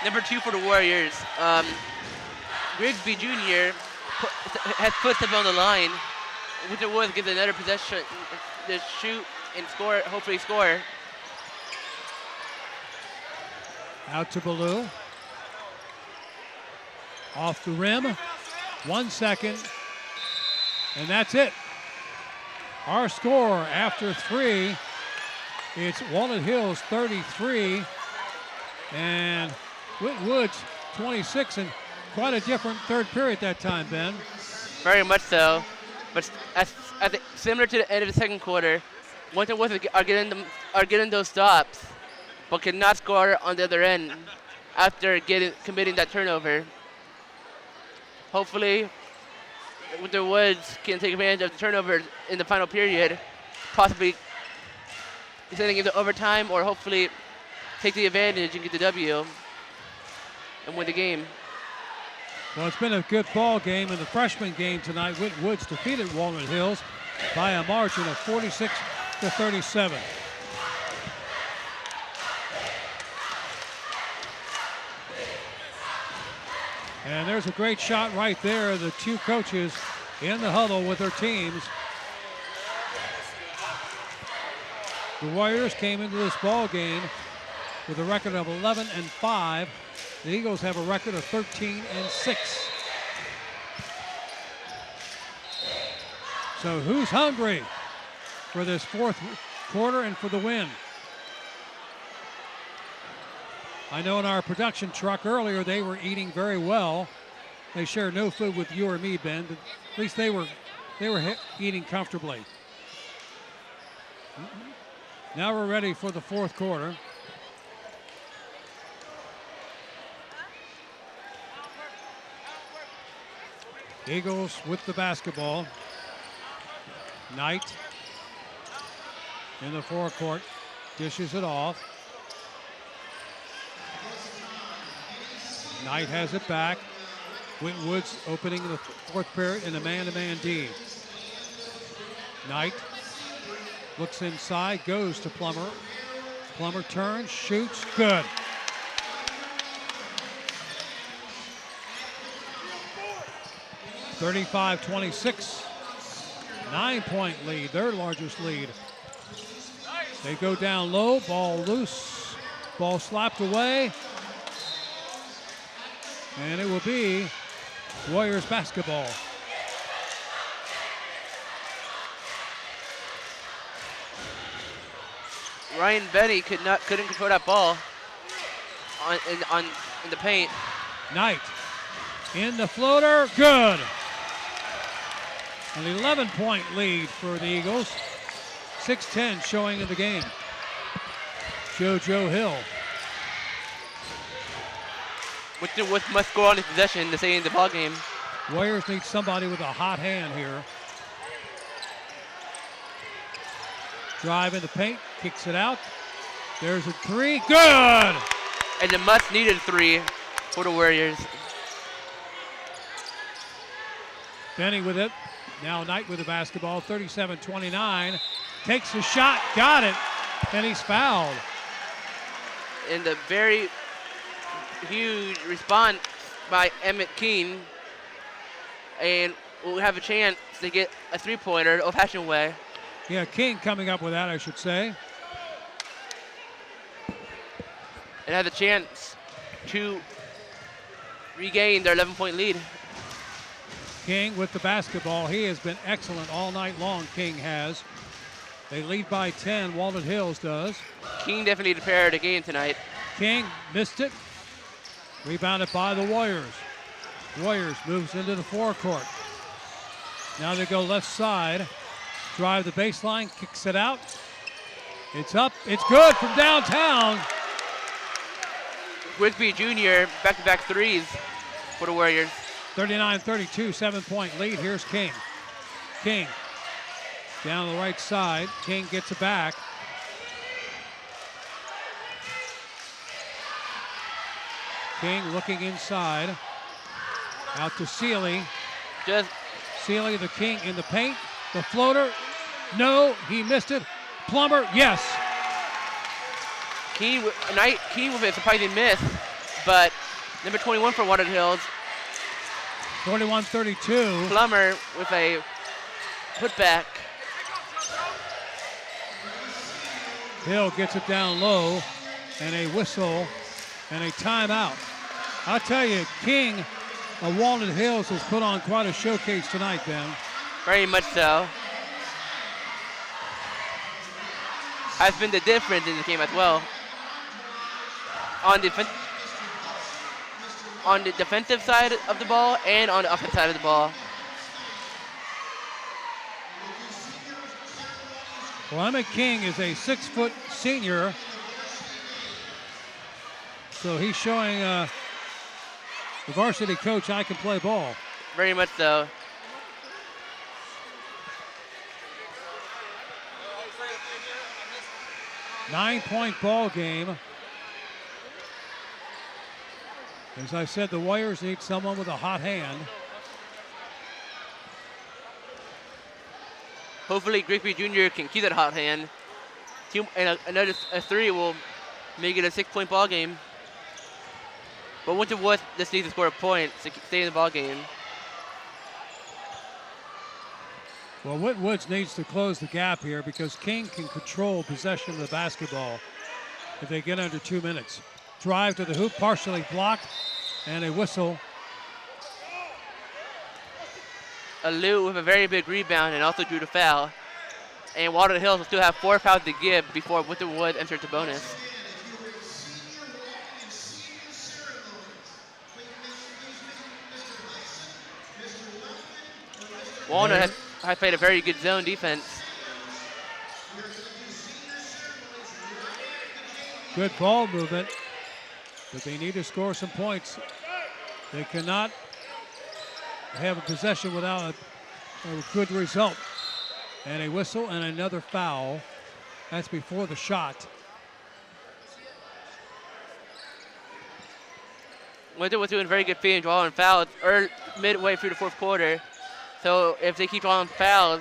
[SPEAKER 2] number 2 for the Warriors, Grigsby Jr. has put them on the line. Winton Woods gets another possession. to shoot and score, hopefully score.
[SPEAKER 1] Out to Ballou. Off the rim. 1 second. And that's it. Our score after 3, it's Walnut Hills 33 and Winton Woods 26, and quite a different third period that time, Ben.
[SPEAKER 2] Very much so. But similar to the end of the second quarter, Winton Woods are getting those stops, but cannot score on the other end after committing that turnover. Hopefully, Winton Woods can take advantage of the turnover in the final period, possibly sending it to overtime, or hopefully take the advantage and get the W and win the game.
[SPEAKER 1] Well, it's been a good ball game in the freshman game tonight. Winton Woods defeated Walnut Hills by a margin of 46-37. And there's a great shot right there. The two coaches in the huddle with their teams. The Warriors came into this ball game with a record of 11-5. The Eagles have a record of 13-6. So who's hungry for this fourth quarter and for the win? I know in our production truck earlier they were eating very well. They shared no food with you or me, Ben, but at least they were eating comfortably. Now we're ready for the fourth quarter. Eagles with the basketball. Knight in the forecourt, dishes it off. Knight has it back. Winton Woods opening the fourth period in a man-to-man D. Knight looks inside, goes to Plummer. Plummer turns, shoots, good. (35-26). 9-point lead, their largest lead. They go down low, ball loose, ball slapped away. And it will be Warriors basketball.
[SPEAKER 2] Ryan Benny couldn't control that ball in the paint.
[SPEAKER 1] Knight in the floater, good. An 11-point lead for the Eagles. 6:10 showing in the game. JoJo Hill.
[SPEAKER 2] Winton Woods must score on this possession to stay in the ball game.
[SPEAKER 1] Warriors need somebody with a hot hand here. Drive in the paint, kicks it out. There's a three, good!
[SPEAKER 2] And a much-needed 3 for the Warriors.
[SPEAKER 1] Benny with it. Now Knight with the basketball, 37-29. Takes the shot, got it, and he's fouled.
[SPEAKER 2] And the very huge response by Emmett Keene. And we'll have a chance to get a three-pointer the old-fashioned way.
[SPEAKER 1] Yeah, King coming up with that, I should say.
[SPEAKER 2] And has a chance to regain their 11-point lead.
[SPEAKER 1] King with the basketball. He has been excellent all night long, King has. They lead by 10, Walnut Hills does.
[SPEAKER 2] King definitely needed to pair the game tonight.
[SPEAKER 1] King missed it. Rebounded by the Warriors. Warriors moves into the forecourt. Now they go left side. Drive the baseline, kicks it out. It's up, it's good from downtown.
[SPEAKER 2] Grigsby Jr. back-to-back threes for the Warriors.
[SPEAKER 1] 39-32, 7-point lead. Here's King. King down the right side. King gets it back. King looking inside. Out to Sealy. Sealy, the King in the paint. The floater. No, he missed it. Plummer, yes.
[SPEAKER 2] Key with a surprising miss, but number 21 for Walnut Hills.
[SPEAKER 1] 41-32.
[SPEAKER 2] Plummer with a putback.
[SPEAKER 1] Hill gets it down low, and a whistle and a timeout. I'll tell you, King of Walnut Hills has put on quite a showcase tonight, Ben.
[SPEAKER 2] Very much so. Has been the difference in the game as well. On the defensive side of the ball and on the offensive side of the ball.
[SPEAKER 1] Well, Emmett King is a 6-foot senior, so he's showing the varsity coach I can play ball.
[SPEAKER 2] Very much so.
[SPEAKER 1] Nine-point ball game. As I said, the Warriors need someone with a hot hand.
[SPEAKER 2] Hopefully Grigsby Jr. can keep that hot hand. And another three will make it a 6-point ball game. But Winton Woods just needs to score a point to stay in the ball game.
[SPEAKER 1] Well, Winton Woods needs to close the gap here because King can control possession of the basketball if they get under 2 minutes. Drive to the hoop, partially blocked, and a whistle.
[SPEAKER 2] Alou with a very big rebound and also drew the foul. And Walnut Hills will still have 4 fouls to give before Winton Woods enters the bonus. Walnut has played a very good zone defense.
[SPEAKER 1] Good ball movement, but they need to score some points. They cannot have a possession without a good result. And a whistle and another foul. That's before the shot.
[SPEAKER 2] Winton was doing very good feed and drawing fouls midway through the fourth quarter. So if they keep drawing fouls,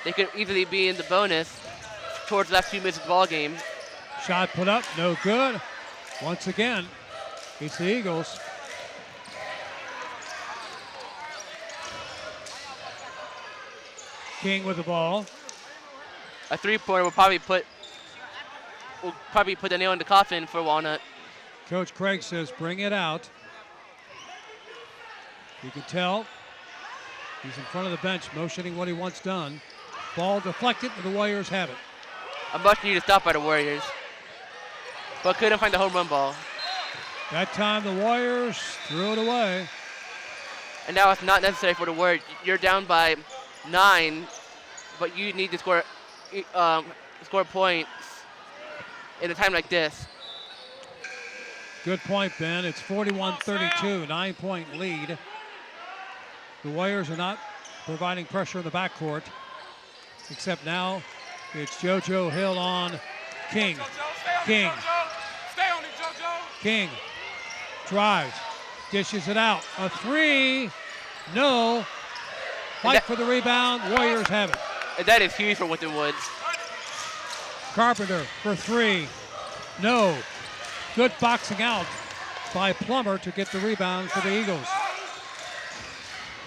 [SPEAKER 2] they could easily be in the bonus towards the last 2 minutes of the ball game.
[SPEAKER 1] Shot put up, no good. Once again, it's the Eagles. King with the ball.
[SPEAKER 2] A three-pointer will probably put the nail in the coffin for Walnut.
[SPEAKER 1] Coach Craig says, bring it out. You can tell he's in front of the bench, motioning what he wants done. Ball deflected, and the Warriors have it.
[SPEAKER 2] A much needed stop by the Warriors, but couldn't find the home run ball.
[SPEAKER 1] That time the Warriors threw it away.
[SPEAKER 2] And now it's not necessary for the Warriors. You're down by 9, but you need to score points in a time like this.
[SPEAKER 1] Good point, Ben. It's 41-32, 9-point lead. The Warriors are not providing pressure in the backcourt, except now it's JoJo Hill on King. King.
[SPEAKER 3] Stay on it, JoJo.
[SPEAKER 1] King drives, dishes it out. A three, no. Fight for the rebound, Warriors have it.
[SPEAKER 2] And that is huge for Winton Woods.
[SPEAKER 1] Carpenter for three, no. Good boxing out by Plummer to get the rebound for the Eagles.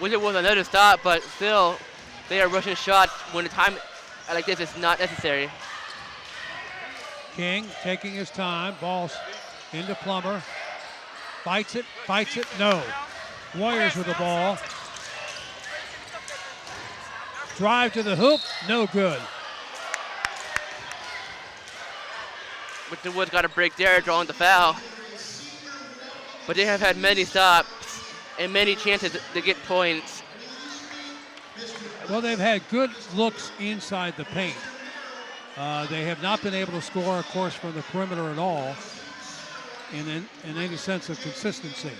[SPEAKER 2] Winton Woods another stop, but still they are rushing shots when the time like this is not necessary.
[SPEAKER 1] King taking his time, ball into Plummer. Fights it, no. Warriors with the ball. Drive to the hoop, no good.
[SPEAKER 2] Winton Woods got a break there, drawing the foul. But they have had many stops and many chances to get points.
[SPEAKER 1] Well, they've had good looks inside the paint. They have not been able to score, of course, from the perimeter at all in any sense of consistency.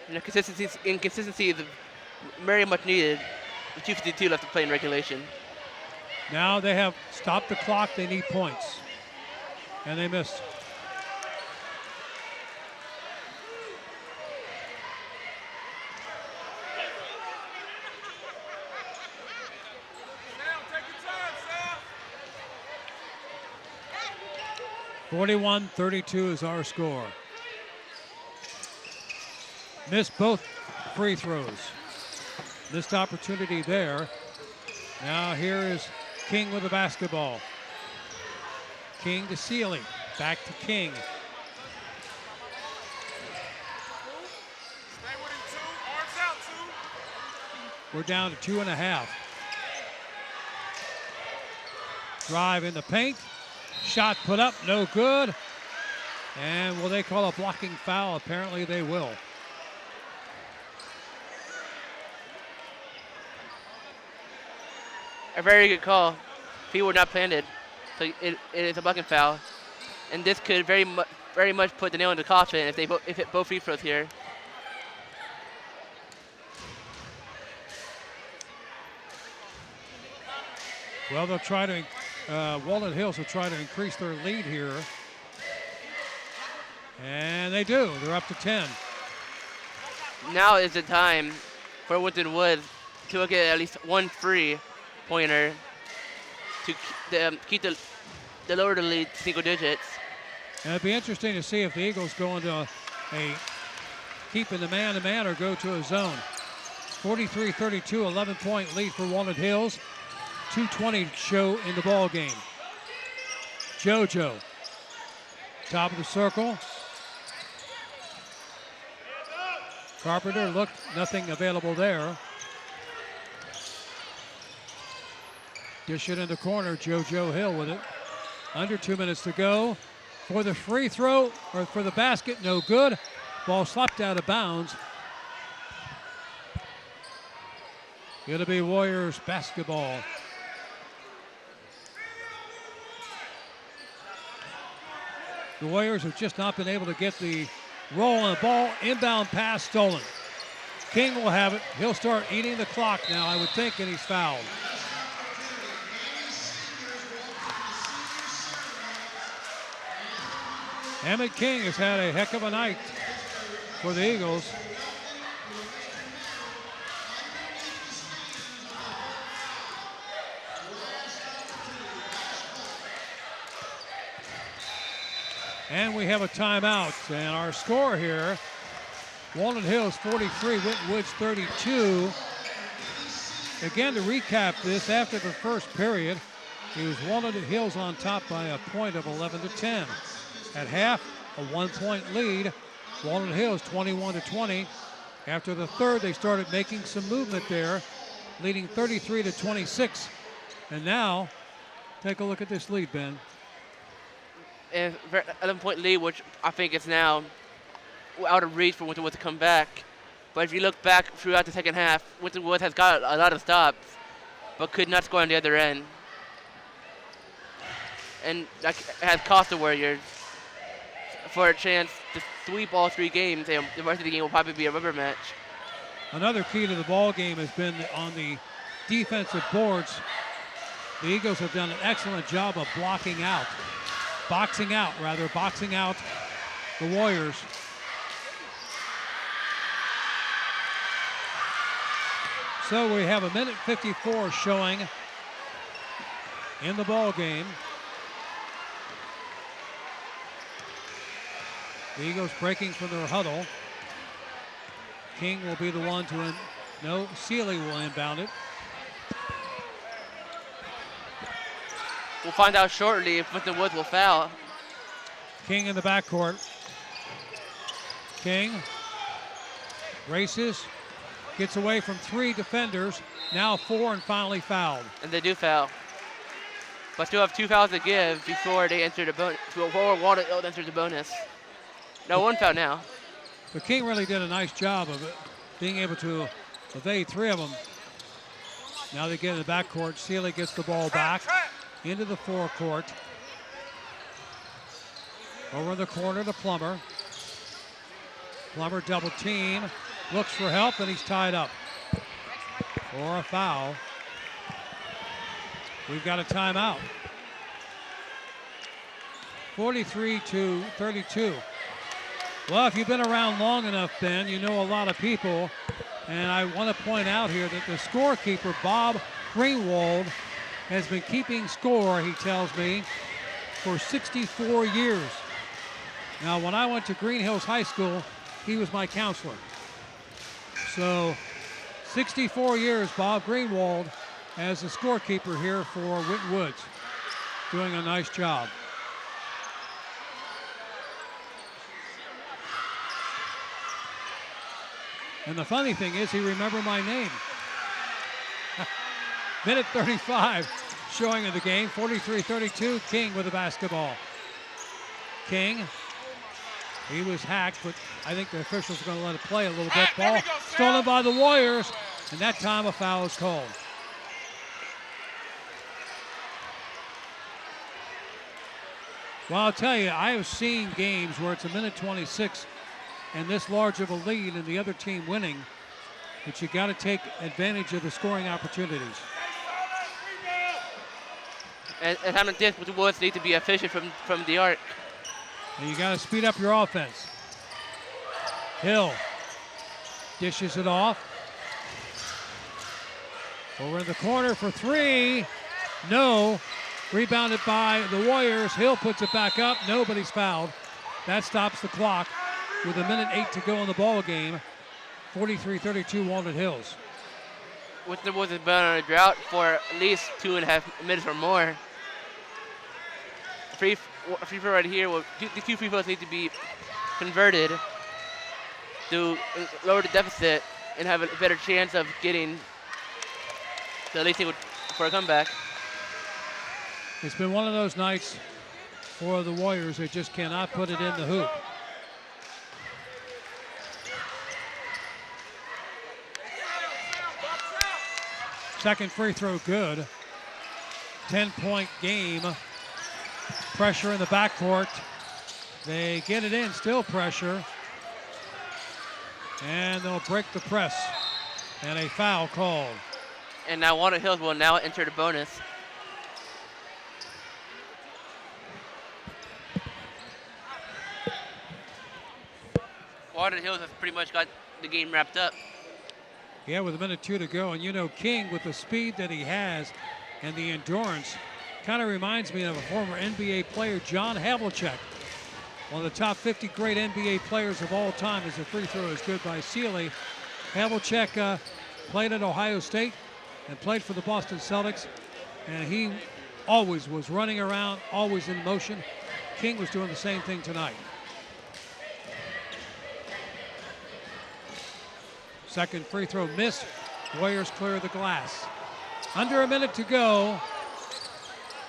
[SPEAKER 2] And the inconsistency is very much needed with 2:52 left to play in regulation.
[SPEAKER 1] Now they have stopped the clock. They need points. And they missed.
[SPEAKER 3] Sam, take your time, Sam.
[SPEAKER 1] 41-32 is our score. Missed both free throws. Missed opportunity there. Now here is King with the basketball. King to Sealy. Back to King.
[SPEAKER 3] Stay with him, 2. Arms out, 2.
[SPEAKER 1] We're down to 2.5. Drive in the paint. Shot put up, no good. And will they call a blocking foul? Apparently they will.
[SPEAKER 2] A very good call. Feet were not planted, so it is a blocking foul. And this could very much put the nail in the coffin if they hit both free throws here.
[SPEAKER 1] Well, they'll try to, Walnut Hills will try to increase their lead here. And they do. They're up to 10.
[SPEAKER 2] Now is the time for Winton Woods to get at least one free pointer to keep the lower the lead single digits.
[SPEAKER 1] And it'd be interesting to see if the Eagles go into a keeping the man-to-man or go to a zone. 43-32, 11-point lead for Walnut Hills. 2:20 to show in the ball game. JoJo, top of the circle. Carpenter looked, nothing available there. Dish it in the corner, JoJo Hill with it. Under 2 minutes to go. For the free throw, or for the basket, no good. Ball slapped out of bounds. It'll be Warriors basketball. The Warriors have just not been able to get the roll on the ball. Inbound pass stolen. King will have it. He'll start eating the clock now, I would think, and he's fouled. Emmett King has had a heck of a night for the Eagles. And we have a timeout. And our score here, Walnut Hills 43, Winton Woods 32. Again, to recap this, after the first period, it was Walnut Hills on top by a point of 11-10. At half, a 1-point lead. Walnut Hills 21-20. After the third, they started making some movement there, leading 33-26. And now, take a look at this lead, Ben.
[SPEAKER 2] An 11-point lead, which I think is now out of reach for Winton Woods to come back. But if you look back throughout the second half, Winton Woods has got a lot of stops, but could not score on the other end. And that has cost the Warriors for a chance to sweep all 3 games, and the rest of the game will probably be a rubber match.
[SPEAKER 1] Another key to the ball game has been on the defensive boards. The Eagles have done an excellent job of boxing out the Warriors. So we have 1:54 showing in the ball game. The Eagles breaking from their huddle. King will be the one to no, Sealy will inbound it.
[SPEAKER 2] We'll find out shortly if Winton Woods will foul.
[SPEAKER 1] King in the backcourt. King races, gets away from 3 defenders, now 4 and finally fouled.
[SPEAKER 2] And they do foul. But still have 2 fouls to give before they enter the bonus. Before Walnut Hills enters the bonus. No, 1 foul now.
[SPEAKER 1] But King really did a nice job of being able to evade 3 of them. Now they get in the backcourt. Sealy gets the ball back into the forecourt. Over in the corner to Plummer. Plummer double team, looks for help, and he's tied up for a foul. We've got a timeout. 43-32. Well, if you've been around long enough, Ben, you know a lot of people. And I want to point out here that the scorekeeper, Bob Greenwald, has been keeping score, he tells me, for 64 years. Now, when I went to Green Hills High School, he was my counselor. So, 64 years, Bob Greenwald as the scorekeeper here for Winton Woods. Doing a nice job. And the funny thing is, he remembered my name. Minute 35 showing of the game. 43-32, King with the basketball. King, he was hacked, but I think the officials are going to let it play a little bit. Ball stolen by the Warriors, and that time a foul is called. Well, I'll tell you, I have seen games where it's a minute 26 and this large of a lead and the other team winning, but you got to take advantage of the scoring opportunities.
[SPEAKER 2] And having this with the Woods need to be efficient from the arc.
[SPEAKER 1] And you got to speed up your offense. Hill dishes it off. Over in the corner for three. No. Rebounded by the Warriors. Hill puts it back up. Nobody's fouled. That stops the clock with a minute 8 to go in the ball game. 43-32 Walnut Hills.
[SPEAKER 2] Winton Woods has been on a drought for at least 2.5 minutes or more. Free throw right here. The two free throws need to be converted to lower the deficit and have a better chance of getting the lead for a comeback.
[SPEAKER 1] It's been one of those nights for the Warriors. They just cannot put it in the hoop. Second free throw good. 10-point game. Pressure in the backcourt. They get it in, still pressure. And they'll break the press. And a foul called.
[SPEAKER 2] And now Walnut Hills will now enter the bonus. Walnut Hills has pretty much got the game wrapped up.
[SPEAKER 1] Yeah, with a minute 2 to go. And you know, King, with the speed that he has and the endurance, kind of reminds me of a former NBA player, John Havlicek. One of the top 50 great NBA players of all time. As a free throw is good by Sealy. Havlicek played at Ohio State and played for the Boston Celtics. And he always was running around, always in motion. King was doing the same thing tonight. Second free throw missed. Warriors clear the glass. Under a minute to go.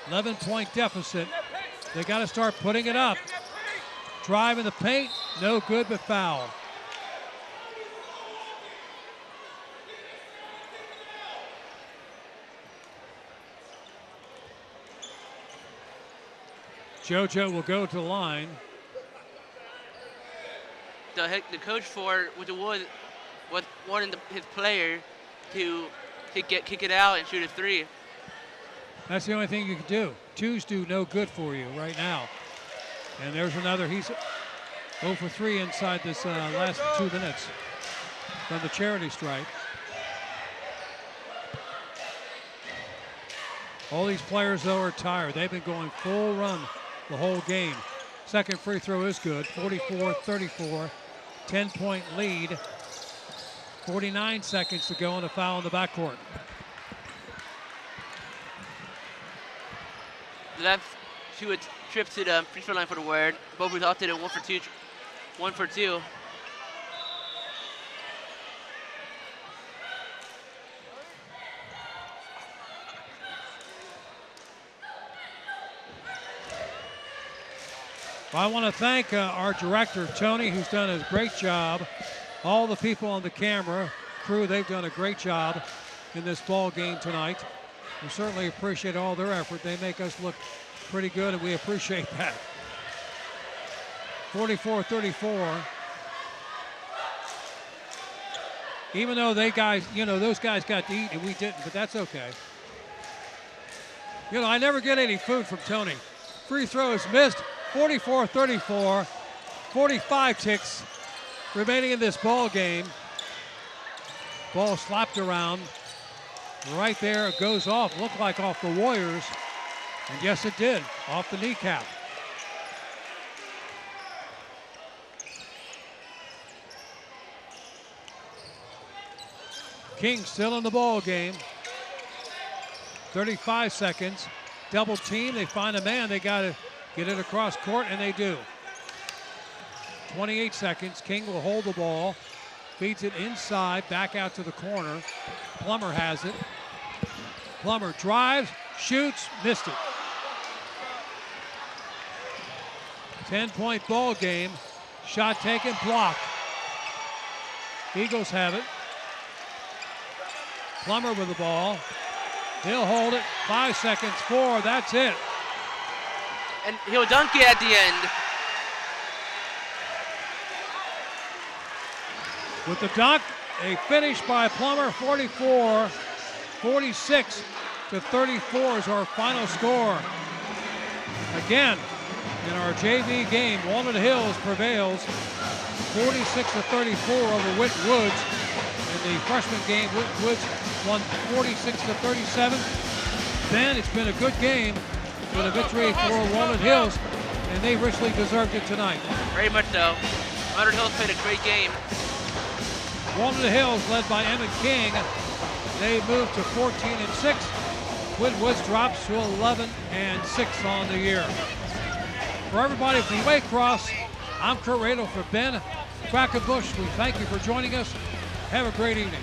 [SPEAKER 1] 11-point deficit. They got to start putting it up. Drive in the paint. No good, but foul. JoJo will go to the line.
[SPEAKER 2] The coach for Winton Woods was wanting his player to kick it out and shoot a three.
[SPEAKER 1] That's the only thing you can do. Twos do no good for you right now. And there's another. He's 0 for 3 inside this last 2 minutes from the charity stripe. All these players, though, are tired. They've been going full run the whole game. Second free throw is good. 44-34. 10-point lead. 49 seconds to go and a foul in the backcourt.
[SPEAKER 2] Left to a trip to the free throw line for the Word. Both resulted in 1 for 2. 1 for 2.
[SPEAKER 1] Well, I want to thank our director, Tony, who's done a great job. All the people on the camera, crew, they've done a great job in this ball game tonight. We certainly appreciate all their effort. They make us look pretty good, and we appreciate that. 44-34. Even though those guys got to eat and we didn't, but that's okay. I never get any food from Tony. Free throw is missed. 44-34. 45 ticks remaining in this ball game. Ball slapped around. Right there, it goes off. Looked like off the Warriors. And yes, it did. Off the kneecap. King still in the ball game. 35 seconds. Double team. They find a man. They got to get it across court, and they do. 28 seconds. King will hold the ball. Feeds it inside, back out to the corner. Plummer has it. Plummer drives, shoots, missed it. 10-point ball game. Shot taken, blocked. Eagles have it. Plummer with the ball. He'll hold it. 5 seconds, 4, that's it.
[SPEAKER 2] And he'll dunk it at the end.
[SPEAKER 1] With the dunk, a finish by Plummer, 46 to 34 is our final score. Again, in our JV game, Walnut Hills prevails 46 to 34 over Winton Woods. In the freshman game, Winton Woods won 46 to 37. Ben, it's been a good game. It's been a victory for Walnut Hills, and they richly deserved it tonight.
[SPEAKER 2] Very much so. Walnut Hills played a great game.
[SPEAKER 1] Walnut Hills, led by Emmett King, they moved to 14-6. Winton Woods drops to 11-6 on the year. For everybody from Waycross, I'm Kurt Radel for Ben Quackenbush. We thank you for joining us. Have a great evening.